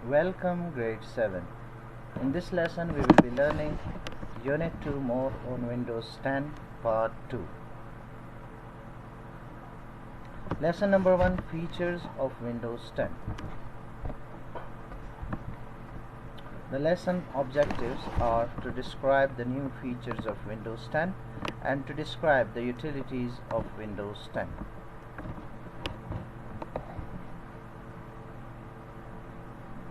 Welcome grade 7. In this lesson we will be learning Unit 2 more on Windows 10 Part 2. Lesson number 1, Features of Windows 10. The lesson objectives are to describe the new features of Windows 10 and to describe the utilities of Windows 10.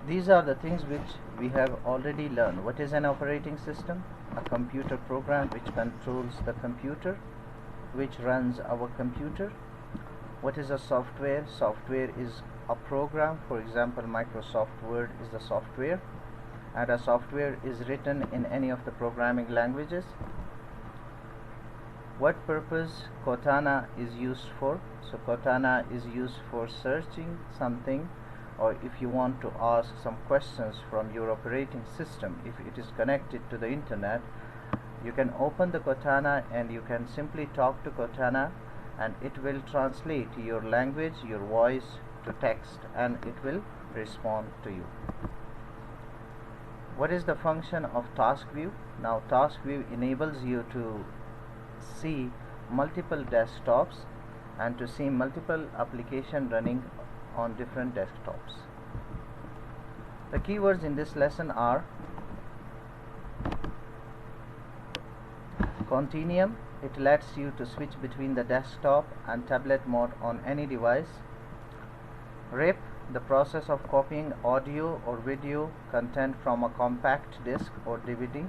These are the things which we have already learned. What is an operating system? A computer program which controls the computer, which runs our computer. What is a software? Software is a program. For example, Microsoft Word is the software, and a software is written in any of the programming languages. What purpose Cortana is used for? So Cortana is used for searching something, or if you want to ask some questions from your operating system, if it is connected to the internet, you can open the Cortana and you can simply talk to Cortana, and it will translate your language, your voice to text, and it will respond to you. What is the function of task view? Now task view enables you to see multiple desktops and to see multiple applications running on different desktops. The keywords in this lesson are Continuum. It lets you to switch between the desktop and tablet mode on any device. RIP, the process of copying audio or video content from a compact disc or DVD.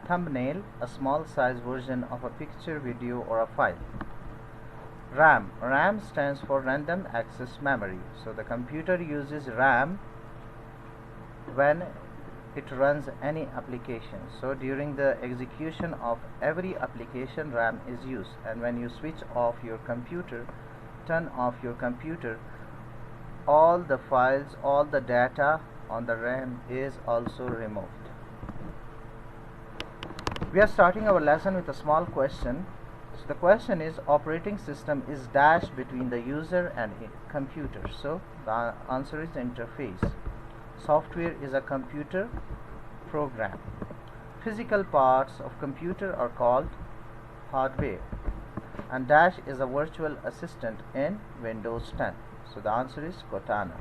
Thumbnail, a small size version of a picture, video, or a file. RAM. RAM stands for Random Access Memory. So the computer uses RAM when it runs any application. So during the execution of every application, RAM is used. And when you switch off your computer, turn off your computer, all the files, all the data on the RAM is also removed. We are starting our lesson with a small question. So the question is, operating system is dashed between the user and a computer. So the answer is interface. Software is a computer program. Physical parts of computer are called hardware. And dash is a virtual assistant in Windows 10. So the answer is Cortana.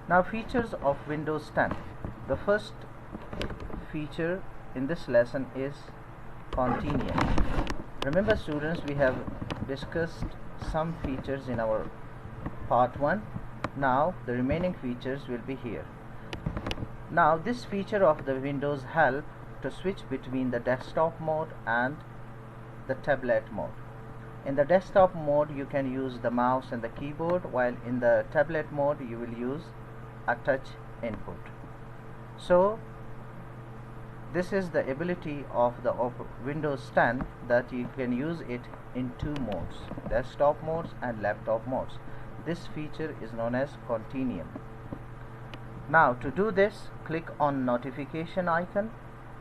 Now features of Windows 10. The first feature in this lesson is Continuum. Remember students, we have discussed some features in our part 1. Now the remaining features will be here. Now this feature of the Windows help to switch between the desktop mode and the tablet mode. In the desktop mode you can use the mouse and the keyboard, while in the tablet mode you will use a touch input. So this is the ability of the Windows 10, that you can use it in two modes, desktop modes and laptop modes. This feature is known as Continuum. Now to do this, click on notification icon.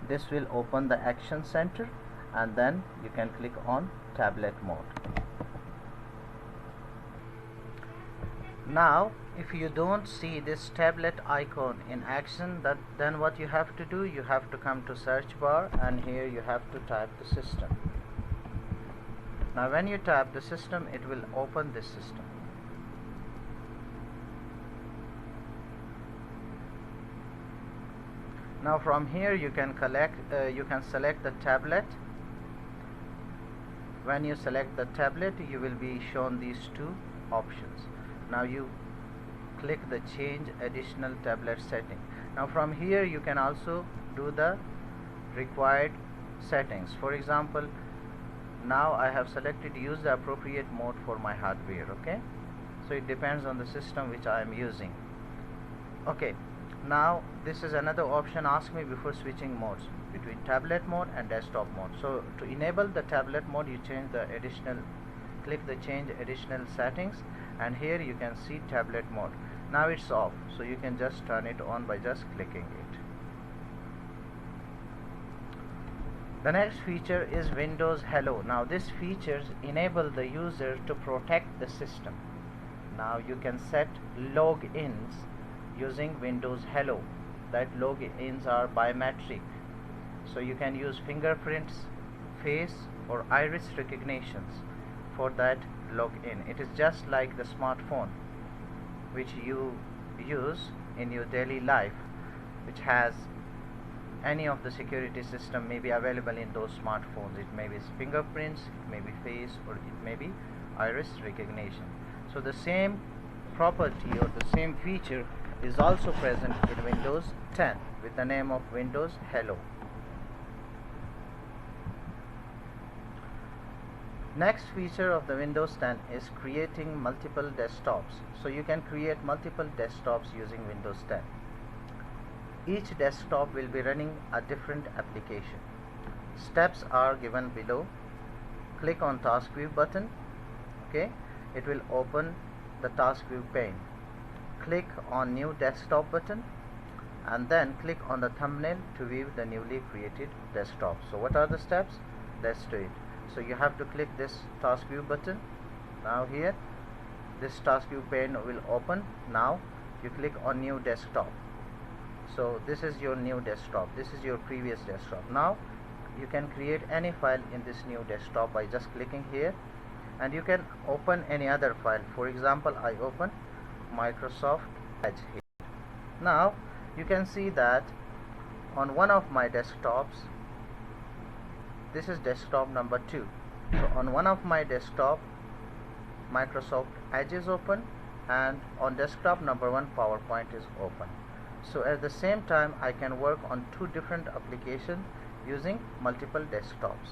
This will open the action center, and then you can click on tablet mode. Now if you don't see this tablet icon in action, then what you have to do, you have to come to search bar, and here you have to type the system. Now when you tap the system, it will open this system. Now from here you can select the tablet. When you select the tablet, you will be shown these two options. Now you click the change additional tablet setting. Now from here you can also do the required settings. For example, now I have selected use the appropriate mode for my hardware. Okay, so it depends on the system which I am using. Okay, now this is another option, ask me before switching modes between tablet mode and desktop mode. So to enable the tablet mode, you click the change additional settings, and here you can see tablet mode. Now it's off, so you can just turn it on by just clicking it. The next feature is Windows Hello. Now this features enable the user to protect the system. Now you can set logins using Windows Hello. That logins are biometric, so you can use fingerprints, face or iris recognitions for that login. It is just like the smartphone which you use in your daily life, which has any of the security system may be available in those smartphones. It may be fingerprints, it may be face, or it may be iris recognition. So the same property or the same feature is also present in Windows 10 with the name of Windows Hello. Next feature of the Windows 10 is creating multiple desktops. So you can create multiple desktops using Windows 10. Each desktop will be running a different application. Steps are given below. Click on Task View button. Okay, it will open the Task View pane. Click on New Desktop button and then click on the thumbnail to view the newly created desktop. So what are the steps? Let's do it. So you have to click this Task View button. Now here this Task View pane will open. Now you click on New Desktop. So this is your new desktop, this is your previous desktop. Now you can create any file in this new desktop by just clicking here, and you can open any other file. For example, I open Microsoft Edge here. Now you can see that on one of my desktops, this is desktop number 2. So on one of my desktop, Microsoft Edge is open, and on desktop number 1, PowerPoint is open. So at the same time I can work on 2 different applications using multiple desktops.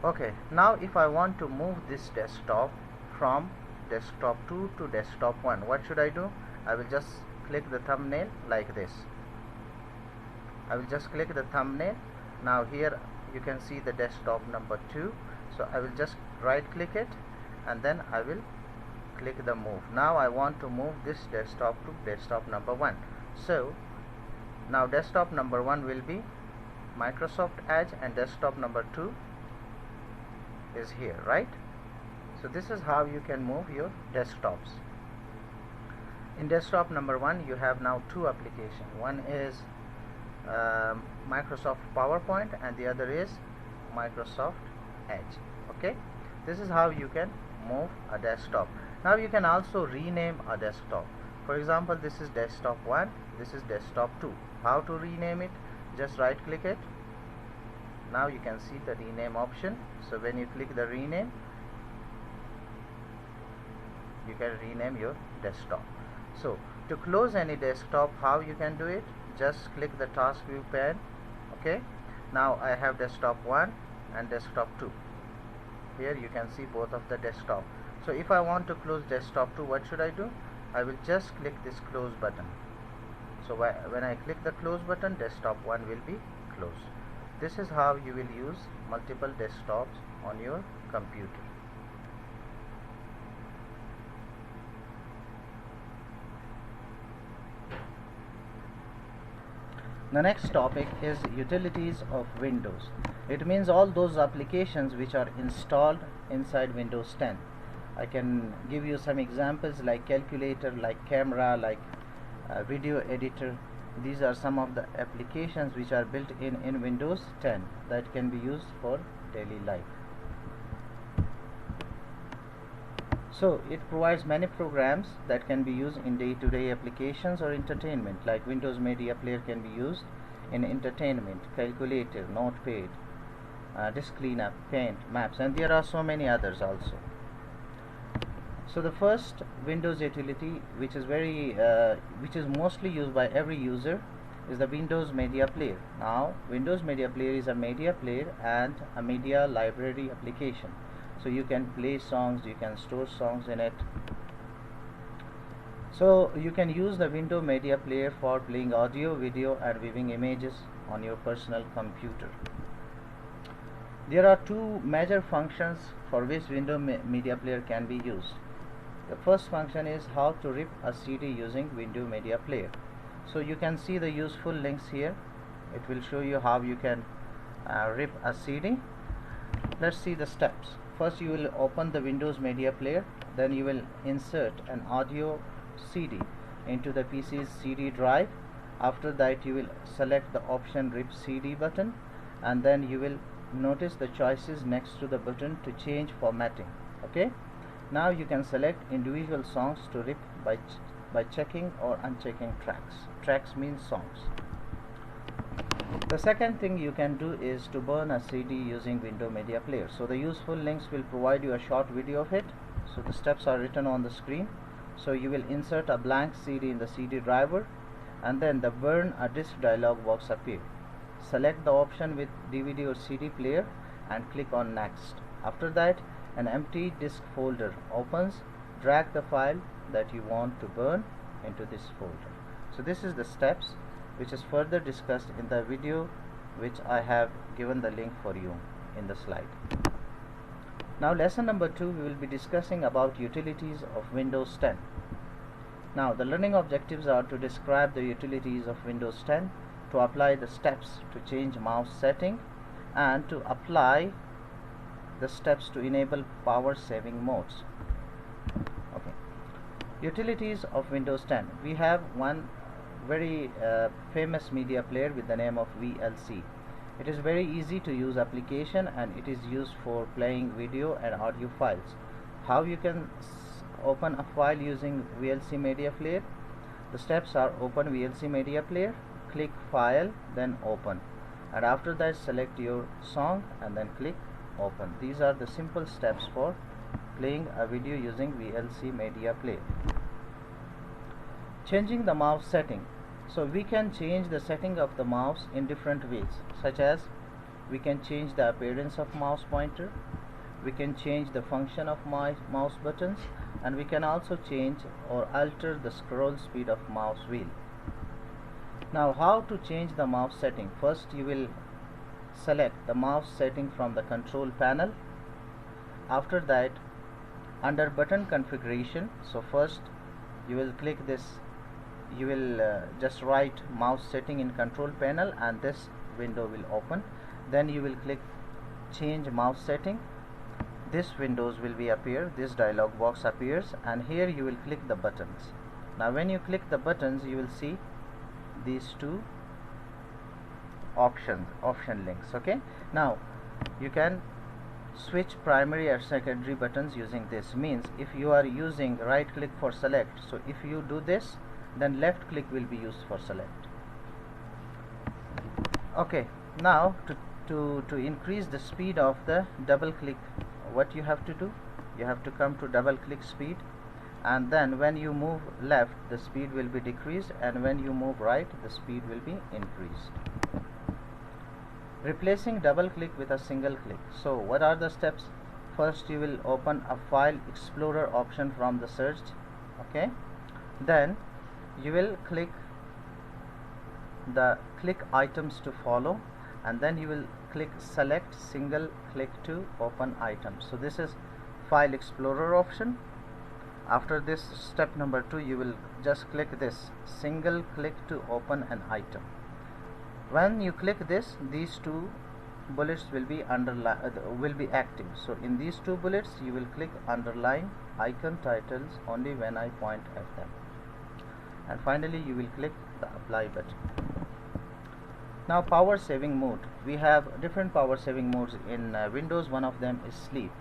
Okay, now if I want to move this desktop from desktop 2 to desktop 1, what should I do? I will just click the thumbnail like this. I will just click the thumbnail. Now here you can see the desktop number 2. So I will just right click it and then I will click the move. Now I want to move this desktop to desktop number 1. So now desktop number 1 will be Microsoft Edge and desktop number 2 is here, right? So this is how you can move your desktops. In desktop number 1 you have now 2 applications. One is Microsoft PowerPoint and the other is Microsoft Edge. Okay, this is how you can move a desktop. Now you can also rename a desktop. For example, this is desktop 1, this is desktop 2. How to rename it? Just right click it. Now you can see the rename option. So when you click the rename, you can rename your desktop. So to close any desktop, how you can do it? Just click the task view pane. Okay, now I have desktop 1 and desktop 2. Here you can see both of the desktop. So if I want to close desktop 2, what should I do? I will just click this close button. So when I click the close button, desktop 1 will be closed. This is how you will use multiple desktops on your computer. The next topic is utilities of Windows. It means all those applications which are installed inside Windows 10. I can give you some examples like calculator, like camera, like video editor. These are some of the applications which are built in Windows 10 that can be used for daily life. So it provides many programs that can be used in day-to-day applications or entertainment, like Windows Media Player can be used in entertainment, calculator, notepad, disk cleanup, paint, maps, and there are so many others also. So the first Windows utility, which is mostly used by every user, is the Windows Media Player. Now Windows Media Player is a media player and a media library application. So you can play songs, you can store songs in it. So you can use the Windows Media Player for playing audio, video and viewing images on your personal computer. There are 2 major functions for which Windows Media Player can be used. The first function is how to rip a CD using Windows Media Player. So you can see the useful links here. It will show you how you can rip a CD. Let's see the steps. First you will open the Windows Media Player, then you will insert an audio CD. into the PC's CD drive. After that you will select the option RIP CD button, and then you will notice the choices next to the button to change formatting. Okay, now you can select individual songs to RIP by checking or unchecking tracks. Tracks means songs. The second thing you can do is to burn a CD using Window Media Player. So the useful links will provide you a short video of it. So the steps are written on the screen. So you will insert a blank CD in the CD driver, and then the burn a disk dialog box appear. Select the option with DVD or CD player and click on next. After that, an empty disk folder opens. Drag the file that you want to burn into this folder. So this is the steps, which is further discussed in the video which I have given the link for you in the slide. Now lesson number 2, we will be discussing about utilities of Windows 10. Now the learning objectives are to describe the utilities of Windows 10, to apply the steps to change mouse setting, and to apply the steps to enable power saving modes. Okay. Utilities of Windows 10. We have one very famous media player with the name of VLC. It is very easy to use application, and it is used for playing video and audio files. How you can open a file using VLC media player? The steps are: open VLC media player, click file, then open, and after that select your song and then click open. These are the simple steps for playing a video using VLC media player. Changing the mouse setting. So we can change the setting of the mouse in different ways, such as we can change the appearance of mouse pointer, we can change the function of mouse buttons, and we can also change or alter the scroll speed of mouse wheel. Now how to change the mouse setting? First you will select the mouse setting from the control panel. After that, under button configuration, so first you will click this, you will just write mouse setting in control panel, and this window will open. Then you will click change mouse setting. This windows will be appear, this dialog box appears, and here you will click the buttons. Now when you click the buttons, you will see these two option links. Okay, now you can switch primary or secondary buttons using this. Means if you are using right click for select, so if you do this, then left click will be used for select. Okay, now to increase the speed of the double click, what you have to do, you have to come to double click speed, and then when you move left, the speed will be decreased, and when you move right, the speed will be increased. Replacing double click with a single click. So what are the steps? First you will open a file explorer option from the search. Okay, then you will click the click items to follow, and then you will click select single click to open items. So this is file explorer option. After this, step number 2, you will just click this single click to open an item. When you click this, these two bullets will be active. So in these two bullets you will click underline icon titles only when I point at them, and finally you will click the apply button. Now power saving mode. We have different power saving modes in Windows. One of them is sleep.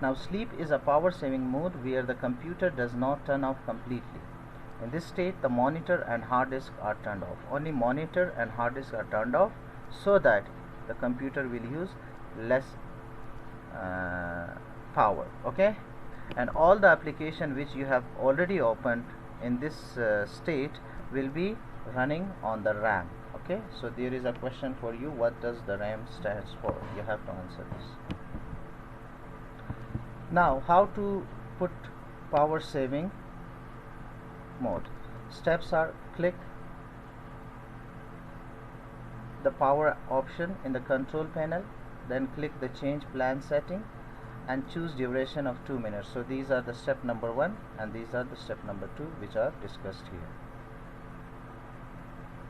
Now sleep is a power saving mode where the computer does not turn off completely. In this state, the monitor and hard disk are turned off. Only monitor and hard disk are turned off, so that the computer will use less power. Okay, and all the application which you have already opened in this state will be running on the RAM. Okay, so there is a question for you: what does the RAM stands for? You have to answer this. Now how to put power saving mode. Steps are: click the power option in the control panel, then click the change plan setting and choose duration of 2 minutes. So these are the step number 1 and these are the step number 2 which are discussed here.